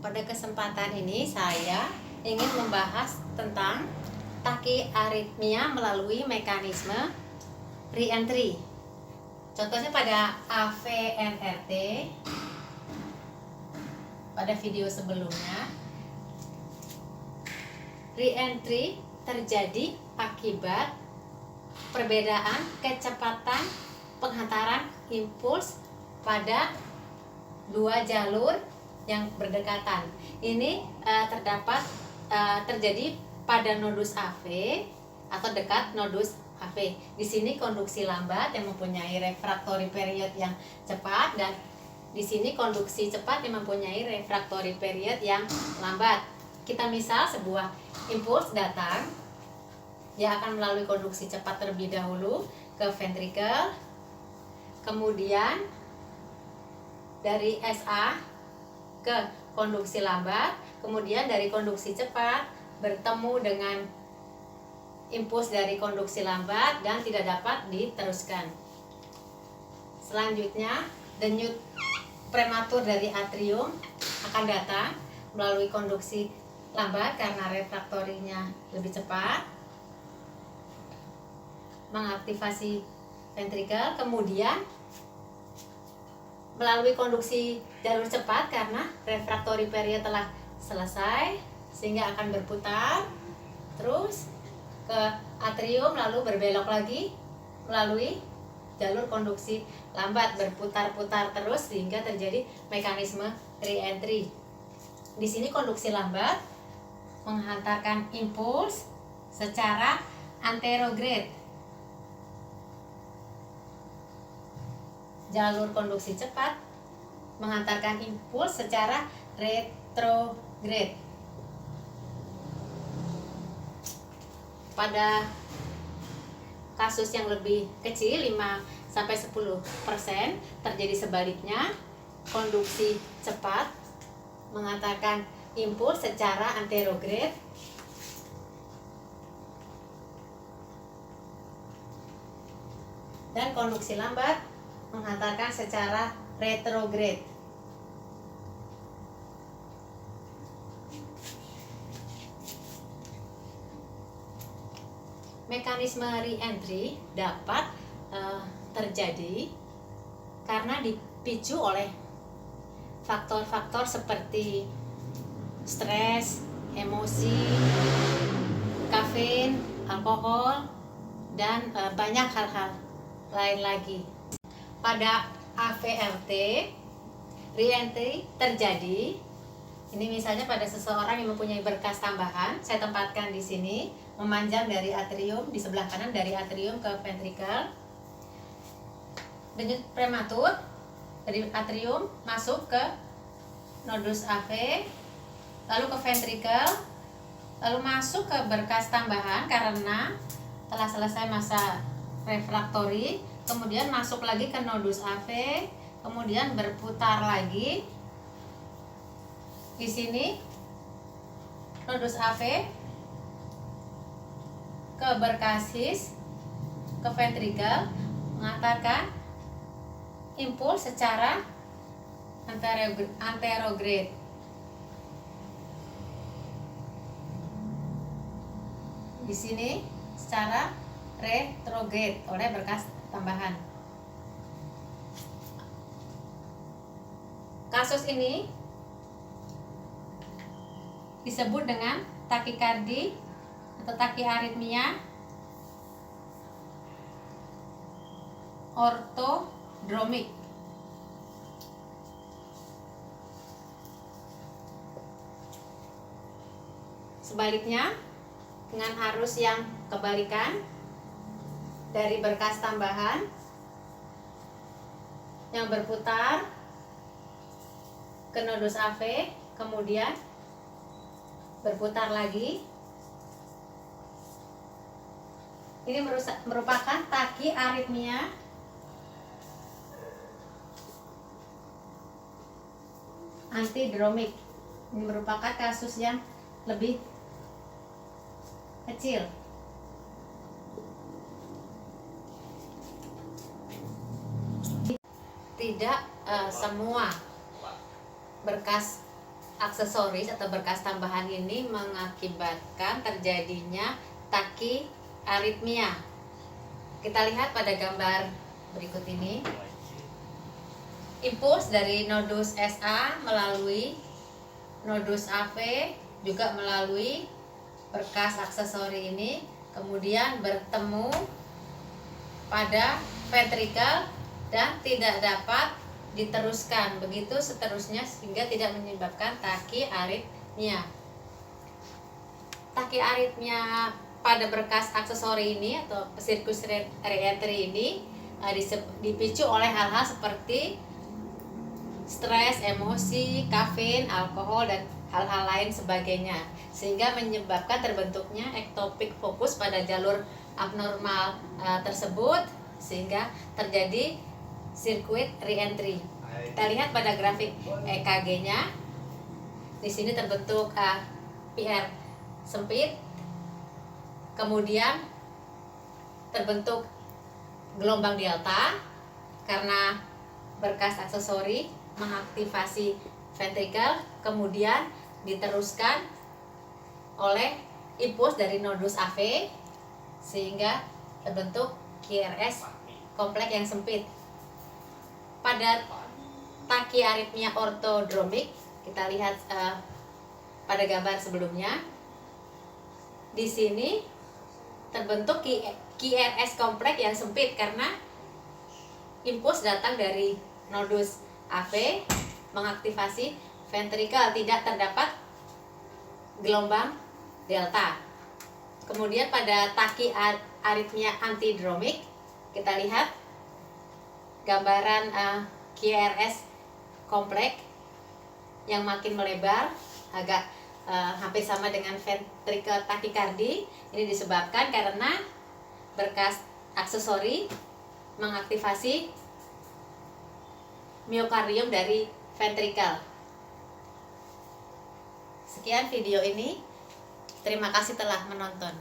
Pada kesempatan ini saya ingin membahas tentang tachyarrhythmia melalui mekanisme re-entry. Contohnya pada AVNRT, pada video sebelumnya. Re-entry terjadi akibat perbedaan kecepatan penghantaran impuls pada dua jalur yang berdekatan. Ini terjadi pada nodus AV atau dekat nodus AV. Di sini konduksi lambat yang mempunyai refractory period yang cepat, dan di sini konduksi cepat yang mempunyai refractory period yang lambat. Kita misal sebuah impuls datang, dia akan melalui konduksi cepat terlebih dahulu ke ventricle, kemudian dari SA ke konduksi lambat, kemudian dari konduksi cepat bertemu dengan impuls dari konduksi lambat dan tidak dapat diteruskan. Selanjutnya, denyut prematur dari atrium akan datang melalui konduksi lambat karena refraktorinya lebih cepat, mengaktifasi ventricle, kemudian melalui konduksi jalur cepat karena refractory period telah selesai, sehingga akan berputar terus ke atrium, lalu berbelok lagi melalui jalur konduksi lambat, berputar-putar terus sehingga terjadi mekanisme re-entry. Di sini konduksi lambat menghantarkan impuls secara anterograde. Jalur konduksi cepat menghantarkan impuls secara retrograde. Pada kasus yang lebih kecil 5-10% terjadi sebaliknya, konduksi cepat menghantarkan impuls secara anterograde dan konduksi lambat menghantarkan secara retrograde. Mekanisme re-entry dapat terjadi karena dipicu oleh faktor-faktor seperti stres, emosi, kafein, alkohol, dan banyak hal-hal lain lagi. Pada AVRT, re-entry terjadi. Ini misalnya pada seseorang yang mempunyai berkas tambahan, saya tempatkan di sini, memanjang dari atrium, di sebelah kanan dari atrium ke ventricle. Denyut prematur dari atrium masuk ke nodus AV, lalu ke ventricle, lalu masuk ke berkas tambahan karena telah selesai masa refraktori, kemudian masuk lagi ke nodus AV, kemudian berputar lagi. Di sini nodus AV ke berkas HIS, ke ventricle, mengantarkan impuls secara anterograde. Di sini secara retrograde oleh berkas tambahan. Kasus ini disebut dengan takikardi atau tachyarrhythmia ortodromik. Sebaliknya, dengan arus yang kebalikan dari berkas tambahan yang berputar ke nodus AV, kemudian berputar lagi. Ini merupakan tachyarrhythmia antidromik. Ini merupakan kasus yang lebih kecil. Tidak semua berkas aksesoris atau berkas tambahan ini mengakibatkan terjadinya tachyarrhythmia. Kita lihat pada gambar berikut ini. Impuls dari nodus SA melalui nodus AV juga melalui berkas aksesori ini, kemudian bertemu pada ventrikel dan tidak dapat diteruskan, begitu seterusnya sehingga tidak menyebabkan tachyarrhythmia. Tachyarrhythmia pada berkas aksesori ini atau sirkus reentry ini dipicu oleh hal-hal seperti stres, emosi, kafein, alkohol, dan hal-hal lain sebagainya, sehingga menyebabkan terbentuknya ektopik fokus pada jalur abnormal tersebut, sehingga terjadi sirkuit reentry. Kita lihat pada grafik EKG-nya. Di sini terbentuk PR sempit, kemudian terbentuk gelombang delta karena berkas aksesori mengaktifasi ventrikel, kemudian diteruskan oleh impuls dari nodus AV sehingga terbentuk QRS kompleks yang sempit. Pada tachyarrhythmia ortodromik, kita lihat pada gambar sebelumnya. Di sini terbentuk QRS kompleks yang sempit karena impuls datang dari nodus AV mengaktifasi ventrikel, tidak terdapat gelombang delta. Kemudian pada tachyarrhythmia antidromik, kita lihat gambaran QRS kompleks yang makin melebar, agak hampir sama dengan ventrikel tachycardy. Ini disebabkan karena berkas aksesori mengaktifasi miokardium dari ventrikel. Sekian video ini. Terima kasih telah menonton.